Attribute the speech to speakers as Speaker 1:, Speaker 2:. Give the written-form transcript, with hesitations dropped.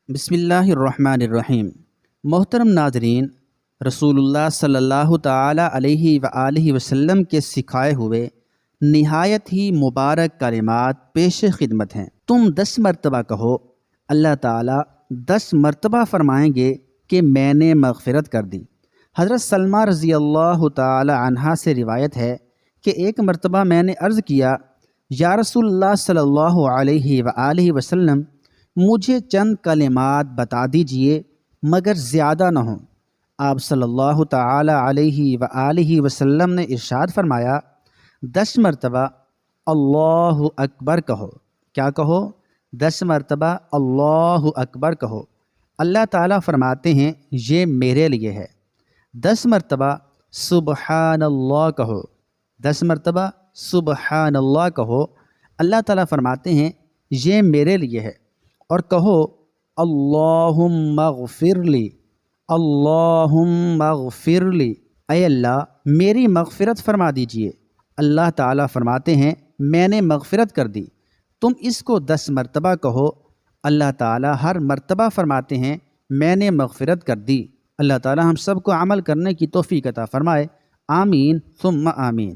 Speaker 1: بسم اللہ الرحمن الرحیم۔ محترم ناظرین، رسول اللہ صلی اللہ تعالیٰ علیہ وآلہ وسلم کے سکھائے ہوئے نہایت ہی مبارک کلمات پیش خدمت ہیں۔ تم 10 مرتبہ کہو، اللہ تعالیٰ 10 مرتبہ فرمائیں گے کہ میں نے مغفرت کر دی۔ حضرت سلمہ رضی اللہ تعالی عنہا سے روایت ہے کہ ایک مرتبہ میں نے عرض کیا، یا رسول اللہ صلی اللہ علیہ وآلہ وسلم، مجھے چند کلمات بتا دیجئے مگر زیادہ نہ ہوں۔ آپ صلی اللہ تعالی علیہ وآلہ وسلم نے ارشاد فرمایا، 10 مرتبہ اللہ اکبر کہو۔ کیا کہو؟ 10 مرتبہ اللہ اکبر کہو۔ اللہ تعالیٰ فرماتے ہیں یہ میرے لیے ہے۔ 10 مرتبہ سبحان اللہ کہو۔ 10 مرتبہ سبحان اللہ کہو۔ اللہ تعالیٰ فرماتے ہیں یہ میرے لیے ہے۔ اور کہو اللہم اغفر لی، اللہم اغفر لی، اے اللہ میری مغفرت فرما دیجئے۔ اللہ تعالیٰ فرماتے ہیں میں نے مغفرت کر دی۔ تم اس کو 10 مرتبہ کہو۔ اللہ تعالیٰ ہر مرتبہ فرماتے ہیں میں نے مغفرت کر دی۔ اللہ تعالیٰ ہم سب کو عمل کرنے کی توفیق عطا فرمائے۔ آمین ثم آمین۔